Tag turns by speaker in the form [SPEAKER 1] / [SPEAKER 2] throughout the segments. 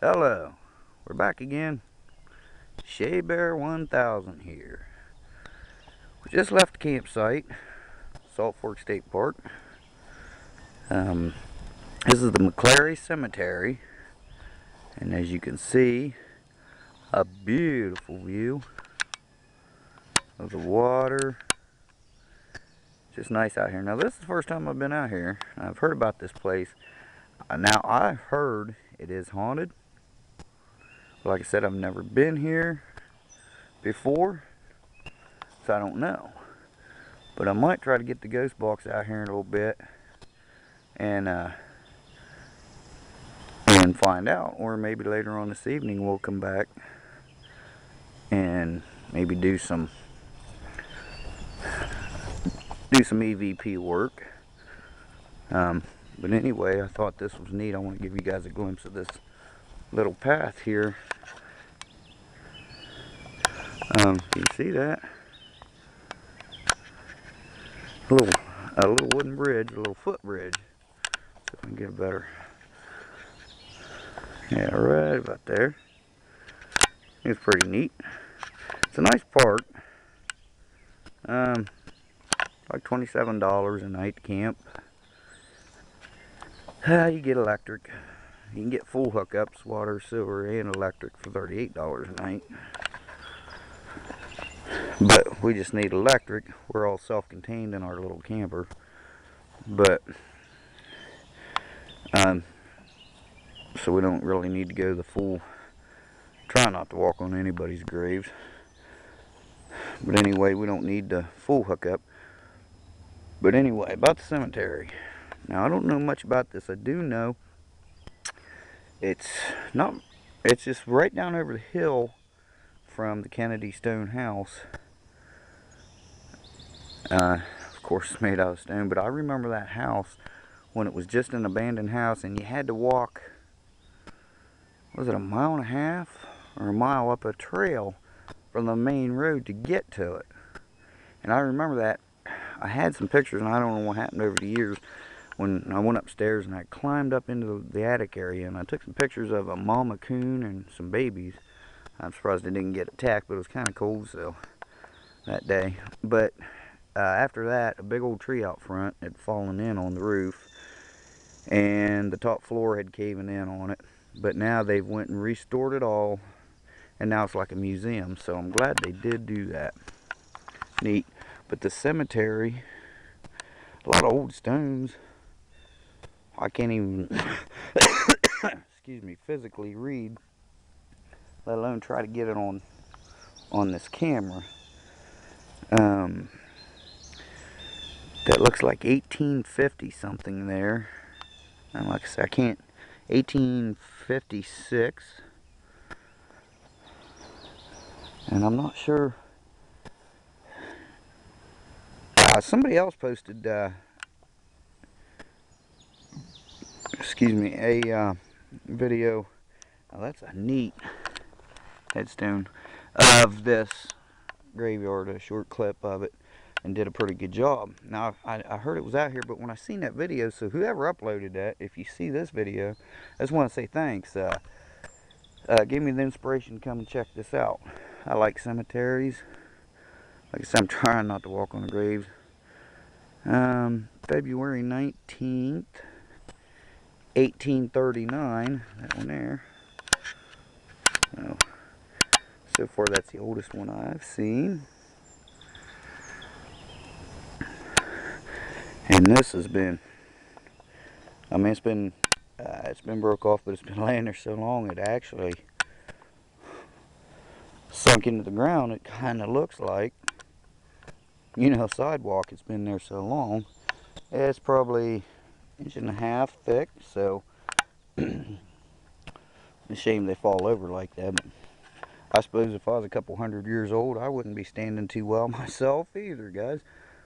[SPEAKER 1] Hello, we're back again. Shea Bear 1000 here. We just left the campsite, Salt Fork State Park. This is the McCLEARY Cemetery, and as you can see, a beautiful view of the water. Just nice out here. Now this is the first time I've been out here. I've heard about this place. Now I've heard it is haunted. Like I said, I've never been here before, so I don't know. But I might try to get the ghost box out here in a little bit and find out. Or maybe later on this evening we'll come back and maybe do some EVP work. But anyway, I thought this was neat. I want to give you guys a glimpse of this little path here. You can see that a little wooden bridge, a little footbridge. So I can get a better. Yeah, right about there. It's pretty neat. It's a nice park. Like $27 a night to camp. You get electric. You can get full hookups, water, sewer, and electric for $38 a night. But we just need electric. We're all self-contained in our little camper. But so we don't really need to go the full. Try not to walk on anybody's graves. But anyway, we don't need the full hookup. But anyway, about the cemetery. Now I don't know much about this. I do know it's just right down over the hill from the Kennedy stone house. Of course it's made out of stone, but I remember that house when it was just an abandoned house and you had to walk, was it a mile and a half or a mile up a trail from the main road to get to it. And I remember that. I had some pictures, and I don't know what happened over the years, when I went upstairs and I climbed up into the attic area and I took some pictures of a mama coon and some babies. I'm surprised they didn't get attacked, but it was kind of cold so that day. But after that, a big old tree out front had fallen in on the roof and the top floor had caved in on it. But now they've went and restored it all, and now it's like a museum, so I'm glad they did do that. Neat. But the cemetery, a lot of old stones. I can't even excuse me, physically read, let alone try to get it on this camera. That looks like 1850 something there. And like I said, I can't. 1856. And I'm not sure. Somebody else posted excuse me, a video. Oh, that's a neat headstone of this graveyard, a short clip of it, and did a pretty good job. Now I heard it was out here, but when I seen that video, so whoever uploaded that, if you see this video, I just want to say thanks. Gave me the inspiration to come and check this out. I like cemeteries. Like I said, I'm trying not to walk on the graves. February 19th, 1839, that one there. Oh, so far that's the oldest one I've seen. And this has been, I mean, it's been broke off, but it's been laying there so long it actually sunk into the ground. It kind of looks like, you know, sidewalk. It's been there so long. It's probably 1.5 inches thick, so it's a shame they fall over like that. But I suppose if I was a couple 100 years old, I wouldn't be standing too well myself either, guys.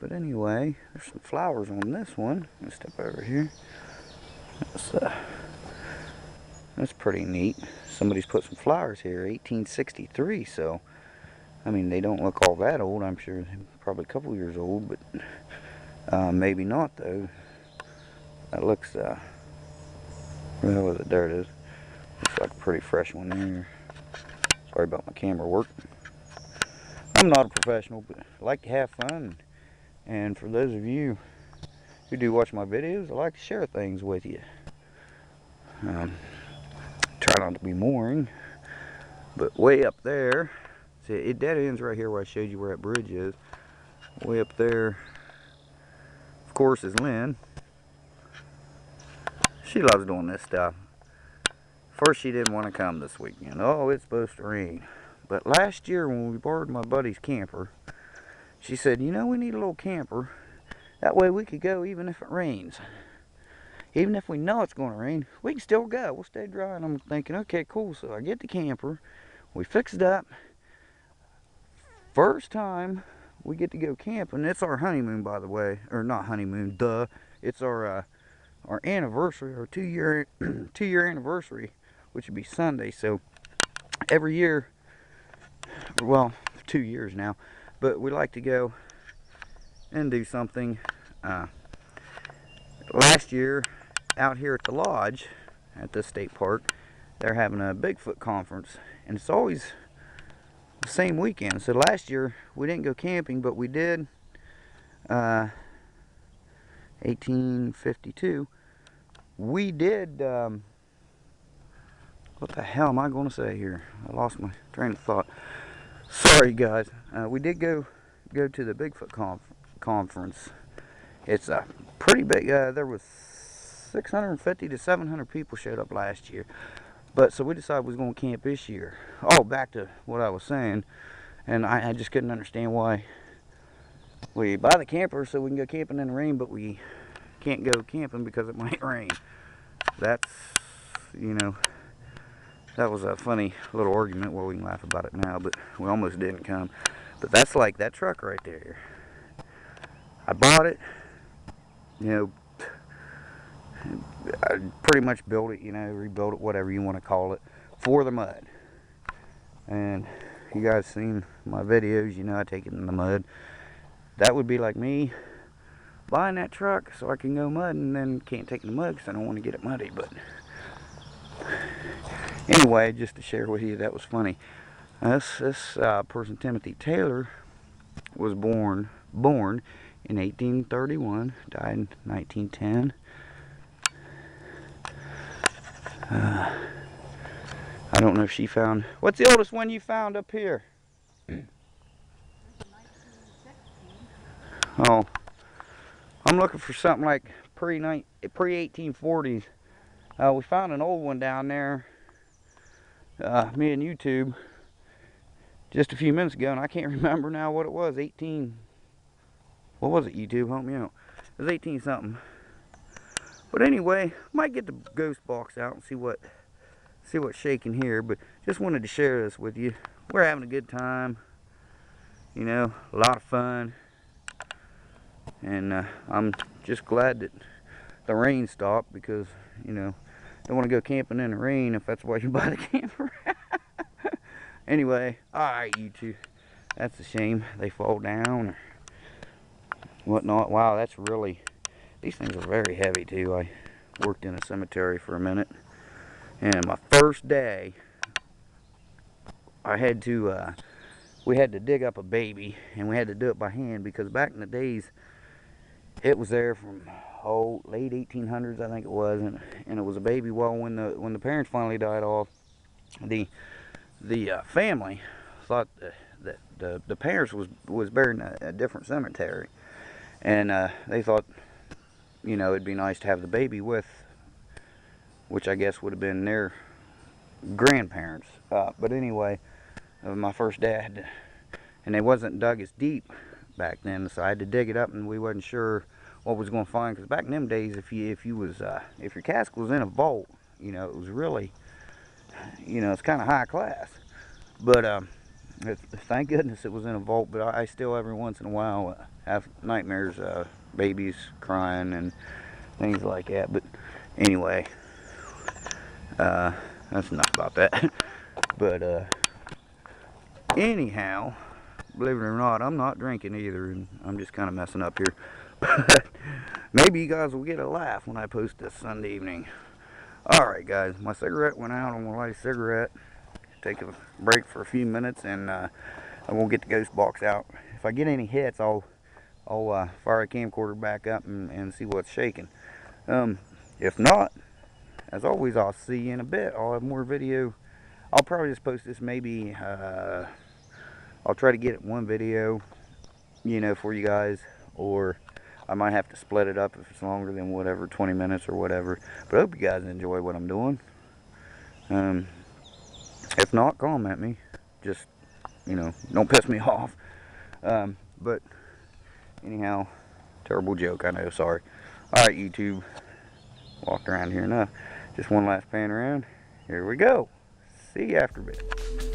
[SPEAKER 1] But anyway, there's some flowers on this one. Let's step over here. That's pretty neat. Somebody's put some flowers here, 1863, so I mean, they don't look all that old. I'm sure they're probably a couple years old, but maybe not though. That looks, where was it? There it is. Looks like a pretty fresh one there. Sorry about my camera work. I'm not a professional, but I like to have fun. And for those of you who do watch my videos, I like to share things with you. Try not to be boring. But way up there, see, it dead ends right here where I showed you where that bridge is. Way up there, of course, is Lynn. She loves doing this stuff. First, she didn't want to come this weekend. Oh, it's supposed to rain. But last year, when we borrowed my buddy's camper, she said, you know, we need a little camper. That way we could go even if it rains. Even if we know it's going to rain, we can still go. We'll stay dry. And I'm thinking, okay, cool. So I get the camper. We fix it up. First time we get to go camping. It's our honeymoon, by the way. Or not honeymoon, duh. It's our anniversary, our two-year anniversary, which would be Sunday. So every year, well, 2 years now, but we like to go and do something. Last year, out here at the lodge at the state park, they're having a Bigfoot conference, and it's always the same weekend. So last year we didn't go camping, but we did 1852. We did what the hell am I going to say here? I lost my train of thought. Sorry guys. We did go to the Bigfoot conference. It's a pretty big. There was 650 to 700 people showed up last year. But so we decided we was going to camp this year. Oh, back to what I was saying. And I just couldn't understand why we buy the camper so we can go camping in the rain, but we can't go camping because it might rain. That's, you know, that was a funny little argument. Well, we can laugh about it now, but we almost didn't come. But that's like that truck right there. I bought it, you know, I pretty much built it, you know, rebuilt it, whatever you want to call it, for the mud. And you guys seen my videos, you know I take it in the mud. That would be like me buying that truck so I can go mud and then can't take it in the mud because I don't want to get it muddy. But anyway, just to share with you, that was funny. This person, Timothy Taylor, was born in 1831, died in 1910. I don't know if she found... What's the oldest one you found up here? Oh, I'm looking for something like pre-1840s. We found an old one down there, me and YouTube, just a few minutes ago, and I can't remember now what it was. What was it, YouTube? Help me out. It was 18 something. But anyway, might get the ghost box out and see what's shaking here. But just wanted to share this with you. We're having a good time. You know, a lot of fun. And I'm just glad that the rain stopped because, you know, don't want to go camping in the rain if that's why you buy the camper. Anyway, alright, YouTube. That's a shame. They fall down or whatnot. Wow, that's really... These things are very heavy too. I worked in a cemetery for a minute, and my first day, we had to dig up a baby, and we had to do it by hand because back in the days, it was there from late 1800s, I think it was, and it was a baby. Well, when the parents finally died off, the family thought that the parents was buried in a different cemetery, and they thought, you know, it'd be nice to have the baby with, which I guess would have been their grandparents. But anyway, my first dad, and it wasn't dug as deep back then, so I had to dig it up, and we wasn't sure what was going to find. Because back in them days, if your casket was in a vault, you know, it was really, you know, it's kind of high class. But thank goodness it was in a vault. But I still every once in a while have nightmares. Babies crying and things like that. But anyway, that's enough about that. But anyhow, believe it or not, I'm not drinking either, and I'm just kind of messing up here. But maybe you guys will get a laugh when I post this Sunday evening. Alright guys, my cigarette went out. I'm going to light a cigarette, take a break for a few minutes, and I'm going to get the ghost box out. If I get any hits, I'll fire a camcorder back up and see what's shaking. If not, as always, I'll see you in a bit. I'll have more video. I'll probably just post this maybe, I'll try to get it one video, you know, for you guys, or I might have to split it up if it's longer than whatever, 20 minutes or whatever. But I hope you guys enjoy what I'm doing. If not, comment me. Just, you know, don't piss me off. But anyhow, terrible joke, I know, sorry. Alright, YouTube. Walked around here enough. Just one last pan around. Here we go. See you after a bit.